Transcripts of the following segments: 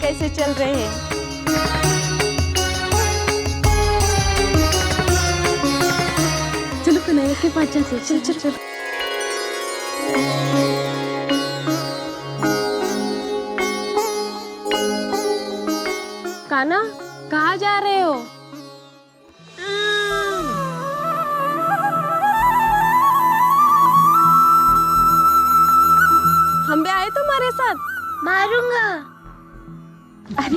कैसे चल रहे हैं। चलो कन्हैया के पास जाते, चल चल चल। कान्हा, कहाँ जा रहे हो? हम भी आए तुम्हारे साथ। मारूंगा। अरे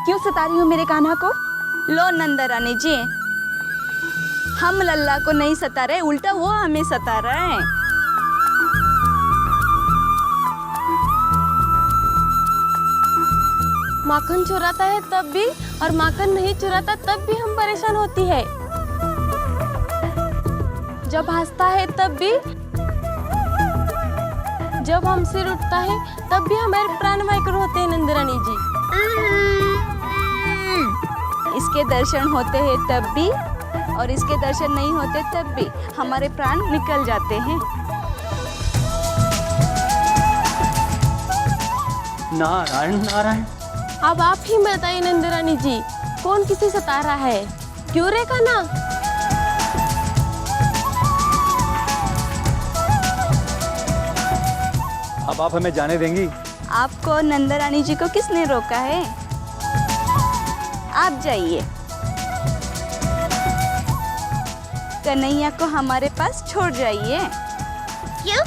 क्यों सता रही हो मेरे कान्हा को? लो नंदा रानी जी, हम लल्ला को नहीं सता रहे, उल्टा वो हमें सता रहा है। माखन चुराता है तब भी, और माखन नहीं चुराता तब भी हम परेशान होती है। जब हंसता है तब भी, जब हम सिर उठता है तब भी हमारे प्राण वायु होते हैं नंदरानी जी। इसके दर्शन होते हैं तब भी, और इसके दर्शन नहीं होते तब भी हमारे प्राण निकल जाते हैं। नारायण नारायण। अब आप ही बताइए नंदरानी जी, कौन किसे सता रहा है? क्यों रे कान्हा? अब आप हमें जाने देंगी? आपको नंदा रानी जी को किसने रोका है? आप जाइए, कन्हैया को हमारे पास छोड़ जाइए। क्यों?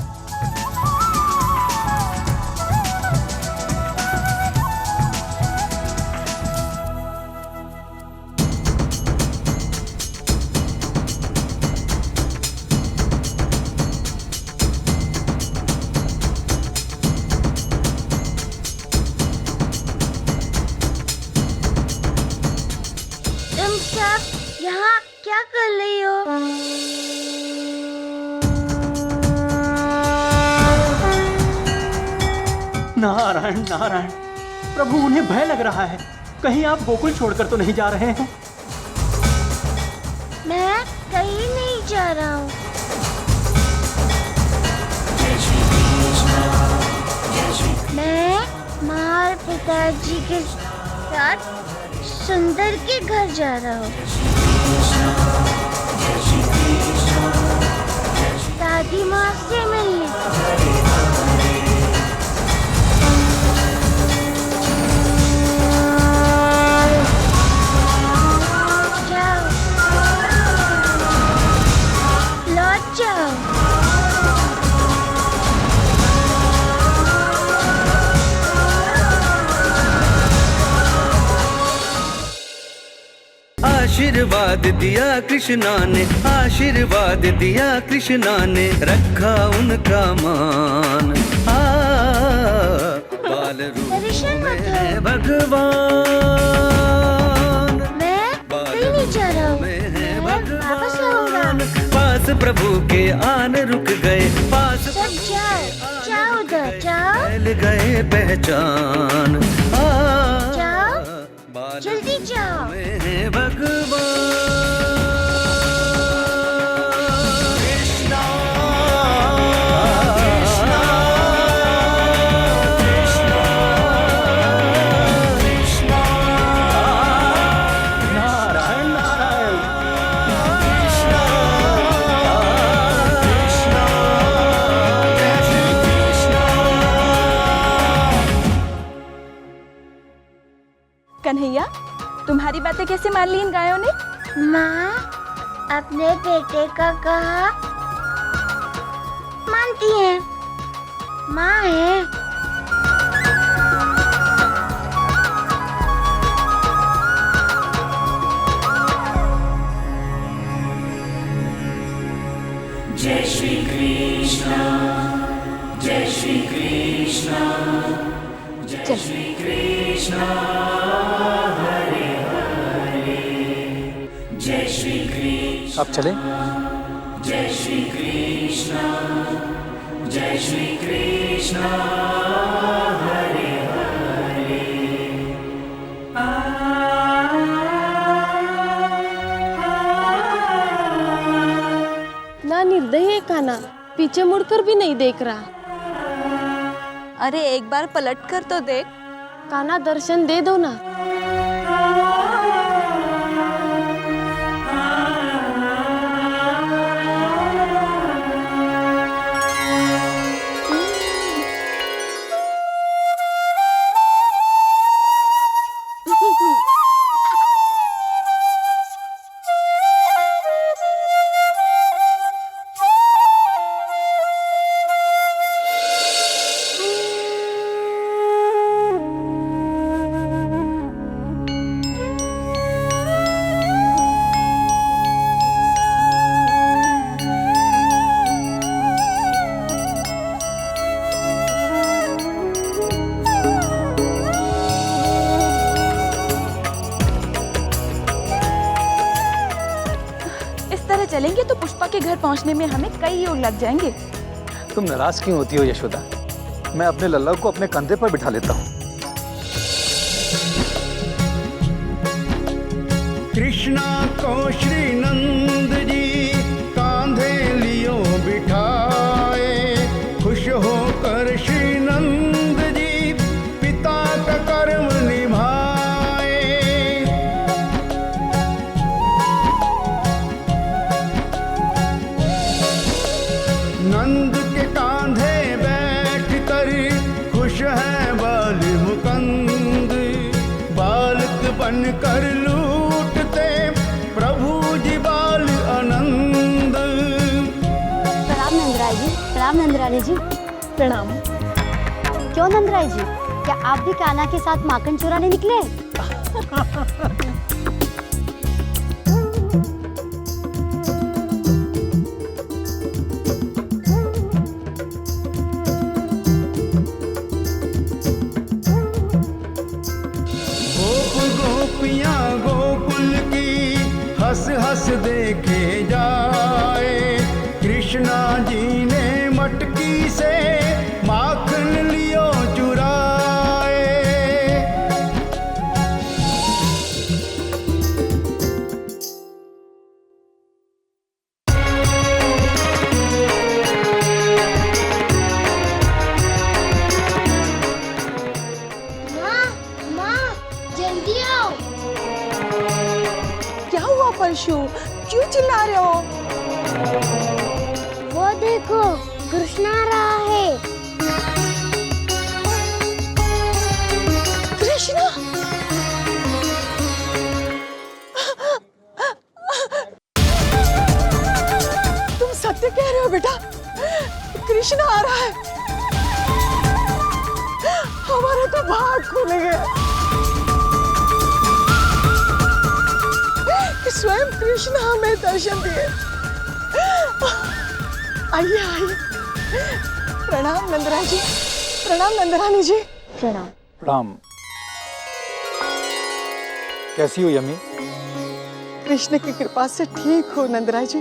तुम सब यहाँ क्या कर रही हो? नारायण नारायण। प्रभु, उन्हें भय लग रहा है। कहीं आप गोकुल छोड़कर तो नहीं जा रहे हैं? मैं कहीं नहीं जा रहा हूँ। मैं माँ और पिताजी के साथ सुंदर के घर जा रहा हूँ। दादी माँ से मिलने। जाओ, लौट जाओ। आशीर्वाद दिया कृष्णा ने, आशीर्वाद दिया कृष्णा ने, रखा उनका मान। बाल रूप परेशान मत में हो। भगवान, मैं कहीं नहीं जा रहा हूँ। में है मैं वापस आऊंगा। भगवान। पास प्रभु के आन रुक गए, पास सब जाओ, जाओ उधर, जाओ, फैल गए पहचान। जाओ, बाल जल्दी जाओ। में है भगवान। नारायण नारायण। कन्हैया, तुम्हारी बातें कैसे मान ली इन गायों ने? माँ अपने बेटे का कहा मानती है। माँ है। जय श्री कृष्ण, जय श्री कृष्ण, जय श्री कृष्ण, हरे हरे। जय श्री कृष्ण, अब चले? जय श्री कृष्ण, जय श्री कृष्ण, हरे हरे। ना निर्दयी है कान्हा, पीछे मुड़कर भी नहीं देख रहा। अरे एक बार पलट कर तो देख। कान्हा दर्शन दे दो ना। चलेंगे तो पुष्पा के घर पहुंचने में हमें कई युग लग जाएंगे। तुम नाराज क्यों होती हो यशोदा? मैं अपने लल्ला को अपने कंधे पर बिठा लेता हूँ। कृष्णा को श्री नंद जी कांधे लियो बिठाए, खुश होकर श्री नंद जी पिता का कर्म निभाए। नंद के कांधे बैठ कर खुश है बाल मुकंद, बालक बन कर लूटते प्रभु जी बाल आनंद। प्रणाम नंदराय जी। प्रणाम नंदरानी जी। प्रणाम। क्यों नंदराय जी, क्या आप भी कान्हा के साथ माखन चुराने निकले? गोपियाँ गोकुल की हंस हंस देखे जाए, कृष्णा जी ने मटकी से माखन लियो चुराए। जल्दी आओ। क्या हुआ परशु, क्यों चिल्ला रहे हो? वो देखो कृष्णा आ रहा है। कृष्णा, तुम सत्य कह रहे हो बेटा? कृष्णा आ रहा है। हमारे तो भाग खुल गए। स्वयं कृष्ण हमें दर्शन दिए। आइए आइए। प्रणाम नंदराज जी। प्रणाम नंदरानी जी। प्रणाम। प्रणाम। कैसी हो यमी? कृष्ण की कृपा से ठीक हो नंदराज जी।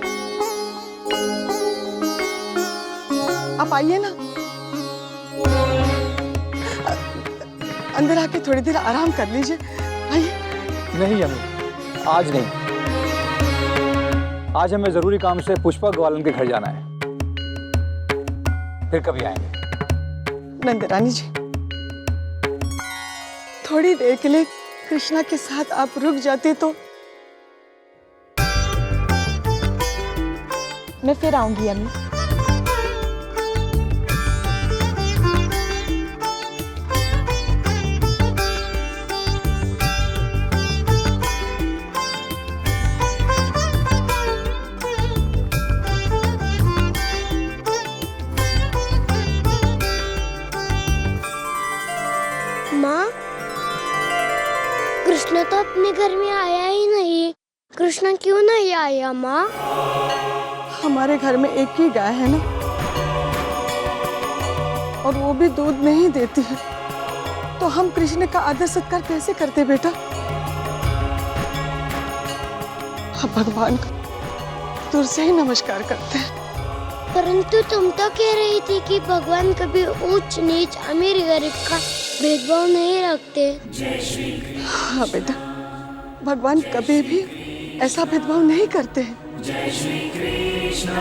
आप आइए ना, अंदर आके थोड़ी देर आराम कर लीजिए। आइए। नहीं यमी, आज नहीं। आज हमें जरूरी काम से पुष्पा ग्वालन के घर जाना है, फिर कभी आएंगे। नंदरानी जी, थोड़ी देर के लिए कृष्णा के साथ आप रुक जाते तो मैं फिर आऊंगी अम्मी। माँ, कृष्णा तो अपने घर में आया ही नहीं। कृष्णा क्यों नहीं आया माँ? हमारे घर में एक ही गाय है ना, और वो भी दूध नहीं देती है, तो हम कृष्ण का आदर सत्कार कैसे करते बेटा? हम भगवान को दूर से ही नमस्कार करते हैं। परंतु तुम तो कह रही थी कि भगवान कभी ऊंच नीच अमीर गरीब का भेदभाव नहीं रखते। हाँ बेटा, भगवान कभी भी ऐसा भेदभाव नहीं करते हैं। जय श्री कृष्ण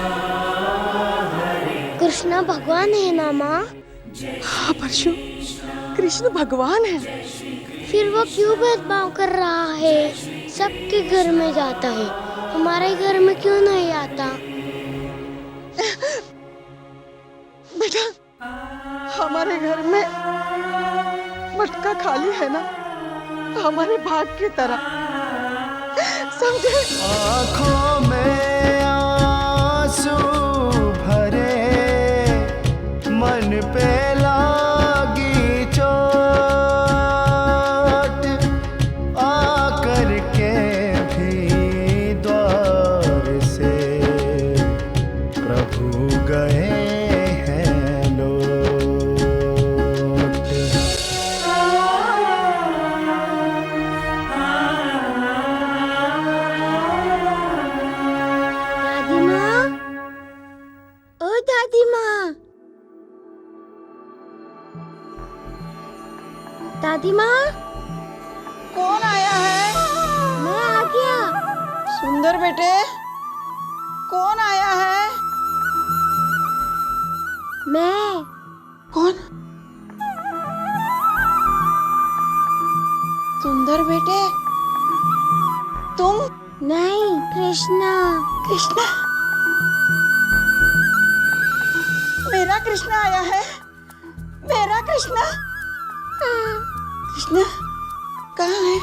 कृष्णा भगवान है ना माँ? हाँ परशु, कृष्ण भगवान है। फिर वो क्यों भेदभाव कर रहा है? सबके घर में जाता है, हमारे घर में क्यों नहीं आता? बेटा, हमारे घर में मटका खाली है ना, हमारे भाग की तरह, समझे? आँखों में आंसू भरे, मन पे लागी चोट, आकर के भी द्वार से प्रभु गए हैं लौट। दादी माँ, ओ दादी माँ, दादी माँ, कौन आया है? मैं आ गया। सुंदर बेटे, कौन आया है? मैं। कौन? सुंदर बेटे, तुम? नहीं, कृष्णा। कृष्णा? मेरा कृष्णा आया है? मेरा कृष्णा? कृष्णा कहाँ है?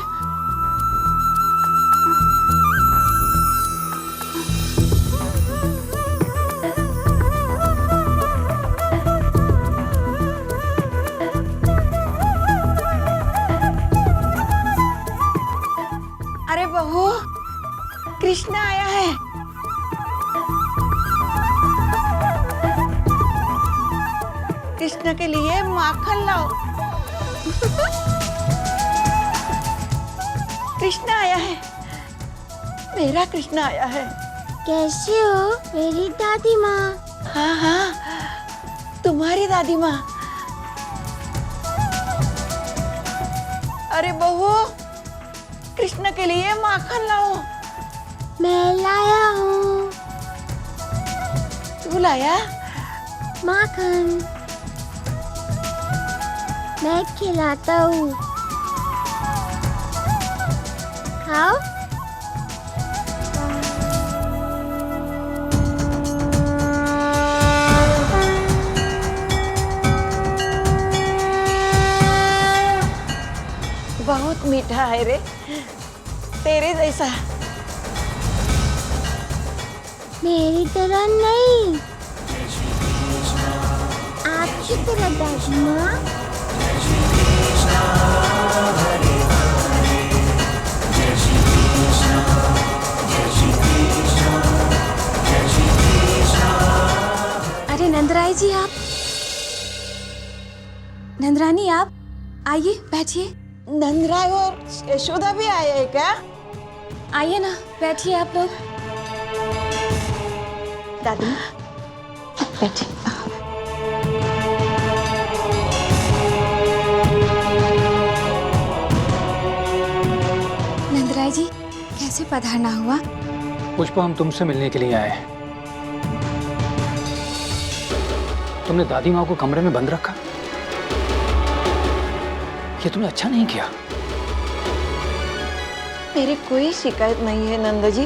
अरे बहू, कृष्णा आया है। कृष्णा के लिए माखन लाओ। कृष्णा आया है, मेरा कृष्णा आया है। कैसे हो मेरी दादी माँ? हाँ हाँ, तुम्हारी दादी माँ। अरे बहू, कृष्ण के लिए माखन लाओ। मैं लाया हूँ। तू लाया? माखन मैं खिलाता हूँ, खाओ। बहुत मीठा है रे, तेरे जैसा। मेरी तरह नहीं, आपकी तरह दादी माँ। अरे नंदराय जी, आप? नंदरानी, आप आइए, बैठिए। नंदराय और यशोदा भी आए हैं क्या? आइए ना, बैठिए आप लोग। दादी बैठिए। नंदराय जी, कैसे पधारना हुआ? पुष्पा, हम तुमसे मिलने के लिए आए हैं। तुमने दादी माँ को कमरे में बंद रखा, ये तुमने अच्छा नहीं किया। मेरी कोई शिकायत नहीं है नंदा जी।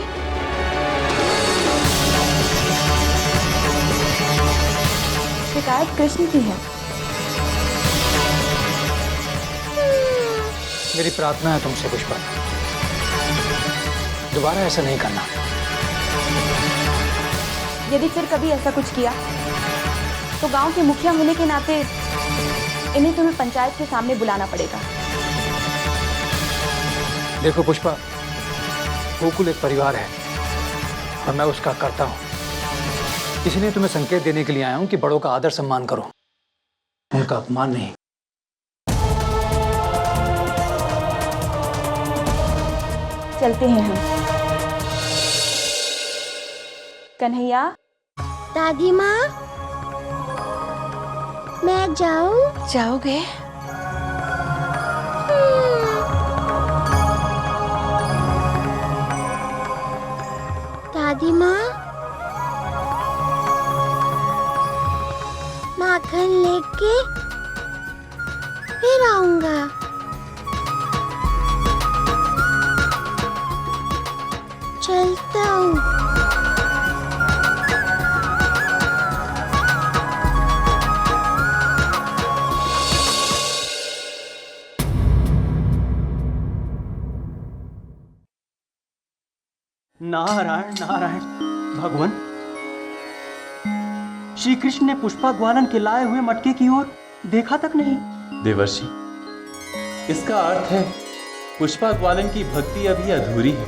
शिकायत कृष्ण की है। मेरी प्रार्थना है तुमसे पुष्पा, दोबारा ऐसा नहीं करना। यदि फिर कभी ऐसा कुछ किया तो गांव के मुखिया होने के नाते इन्हें तुम्हें पंचायत के सामने बुलाना पड़ेगा। देखो पुष्पा, गोकुल एक परिवार है और मैं उसका कर्ता हूं, इसलिए तुम्हें संकेत देने के लिए आया हूं कि बड़ों का आदर सम्मान करो, उनका अपमान नहीं। चलते हैं हम। कन्हैया। दादी माँ, मैं जाऊँ? जाओगे? नारायण नारायण। भगवान, श्री कृष्ण ने पुष्पा ग्वालन के लाए हुए मटके की ओर देखा तक नहीं। देवर्षि, इसका अर्थ है पुष्पा ग्वालन की भक्ति अभी अधूरी है।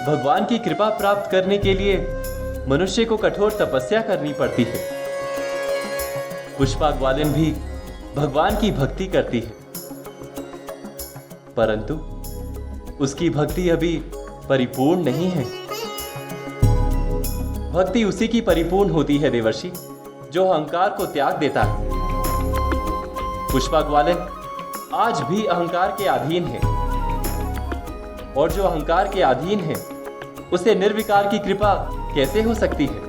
भगवान की कृपा प्राप्त करने के लिए मनुष्य को कठोर तपस्या करनी पड़ती है। पुष्पा ग्वालन भी भगवान की भक्ति करती है, परंतु उसकी भक्ति अभी परिपूर्ण नहीं है। भक्ति उसी की परिपूर्ण होती है देवर्षि, जो अहंकार को त्याग देता है। पुष्पा ग्वालन आज भी अहंकार के अधीन है, और जो अहंकार के अधीन है उसे निर्विकार की कृपा कैसे हो सकती है?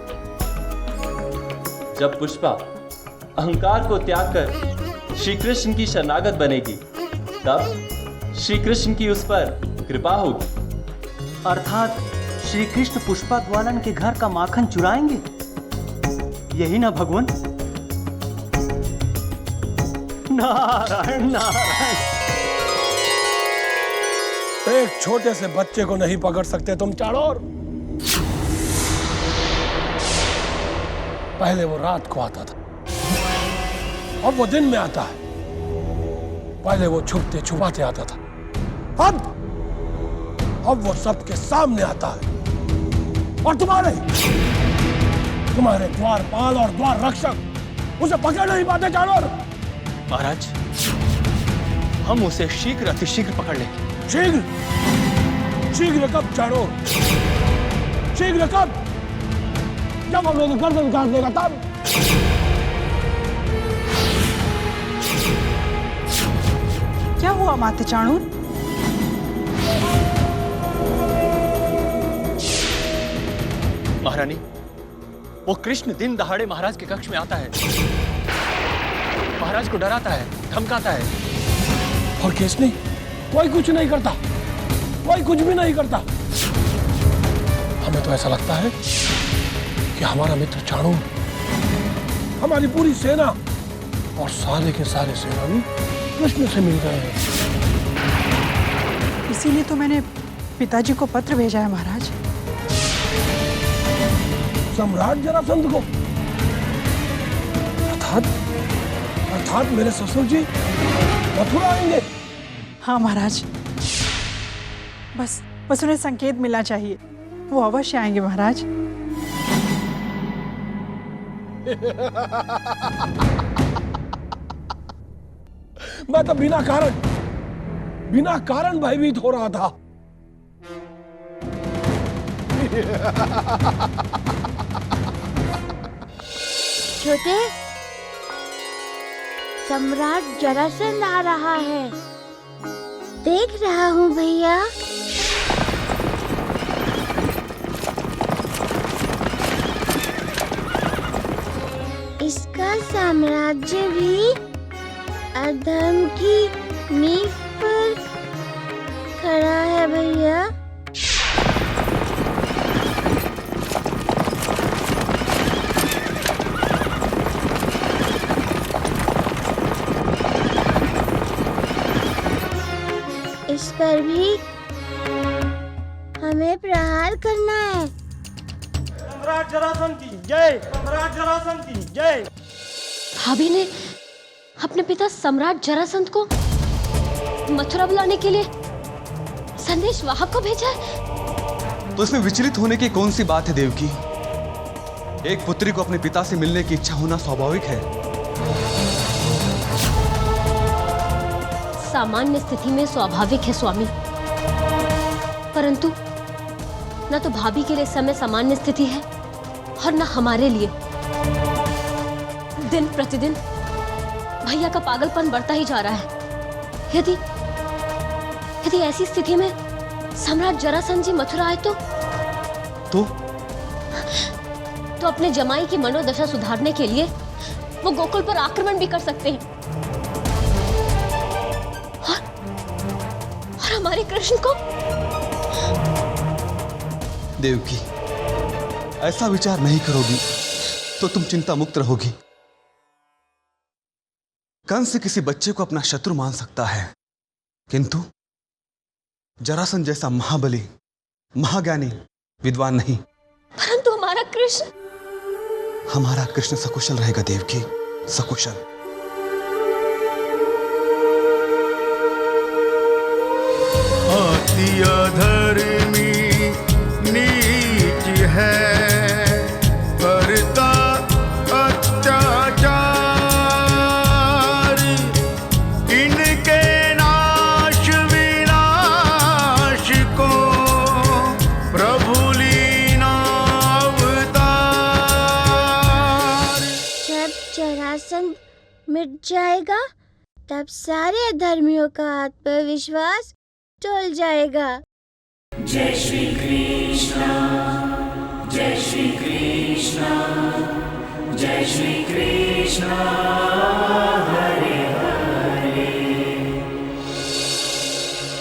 जब पुष्पा अहंकार को त्याग कर श्री कृष्ण की शरणागत बनेगी, तब श्री कृष्ण की उस पर कृपा होगी। अर्थात श्री कृष्ण पुष्पा ग्वालन के घर का माखन चुराएंगे, यही ना भगवान? नारायण नारायण। एक छोटे से बच्चे को नहीं पकड़ सकते तुम चाणोर। पहले वो रात को आता था, अब वो दिन में आता है। पहले वो छुपते छुपाते आता था, अब वो सबके सामने आता है। और तुम्हारे द्वारपाल और द्वार रक्षक उसे पकड़ नहीं पाते चाणोर। महाराज, हम उसे शीघ्र अतिशीघ्र पकड़ लेंगे। शीघ्र कब चाणोर? शीघ्र कब? जब हम लोग गर्दन काट देगा तब। क्या हुआ माते चाणूर? महारानी, वो कृष्ण दिन दहाड़े महाराज के कक्ष में आता है, महाराज को डराता है, धमकाता है। और केस नहीं, कोई कुछ नहीं करता, कोई कुछ भी नहीं करता। हमें तो ऐसा लगता है कि हमारा मित्र चाणूर, हमारी पूरी सेना और सारे के सारे सेनानी कृष्ण से मिल गए हैं। इसीलिए तो मैंने पिताजी को पत्र भेजा है महाराज। सम्राट जरासंध को? अर्थात मेरे ससुर जी मथुरा आएंगे? हाँ महाराज, बस उन्हें संकेत मिलना चाहिए, वो अवश्य आएंगे महाराज। मैं तो बिना कारण भयभीत हो रहा था। छोटे, सम्राट जरासंध आ रहा है। देख रहा हूँ भैया। इसका साम्राज्य भी अधर्म की नींव पर खड़ा है भैया। इस पर भी हमें प्रहार करना है। सम्राट जरासंध की जय, सम्राट जरासंध की जय। भाभी ने अपने पिता सम्राट जरासंध को मथुरा बुलाने के लिए संदेश वाहक को भेजा है। तो इसमें विचलित होने की कौन सी बात है देवकी? एक पुत्री को अपने पिता से मिलने की इच्छा होना स्वाभाविक है। सामान्य स्थिति में स्वाभाविक है स्वामी, परंतु न तो भाभी के लिए समय सामान्य स्थिति है और न हमारे लिए। दिन प्रतिदिन भैया का पागलपन बढ़ता ही जा रहा है। यदि ऐसी स्थिति में सम्राट जरासंध जी मथुरा आए तो अपने जमाई की मनोदशा सुधारने के लिए वो गोकुल पर आक्रमण भी कर सकते हैं और हमारे कृष्ण को। देवकी, ऐसा विचार नहीं करोगी तो तुम चिंता मुक्त रहोगी। कंस किसी बच्चे को अपना शत्रु मान सकता है, किंतु जरासंध जैसा महाबली महाज्ञानी, विद्वान नहीं। परंतु हमारा कृष्ण, हमारा कृष्ण सकुशल रहेगा देवकी, सकुशल। अति अधर्मी नीच है, करता अत्याचार, इनके नाश विनाश को प्रभु लीना अवतार। जब जरासंध मिट जाएगा तब सारे अधर्मियों का आत्मविश्वास टूट जाएगा। जय श्री कृष्ण, जय श्री कृष्ण, जय श्री कृष्ण।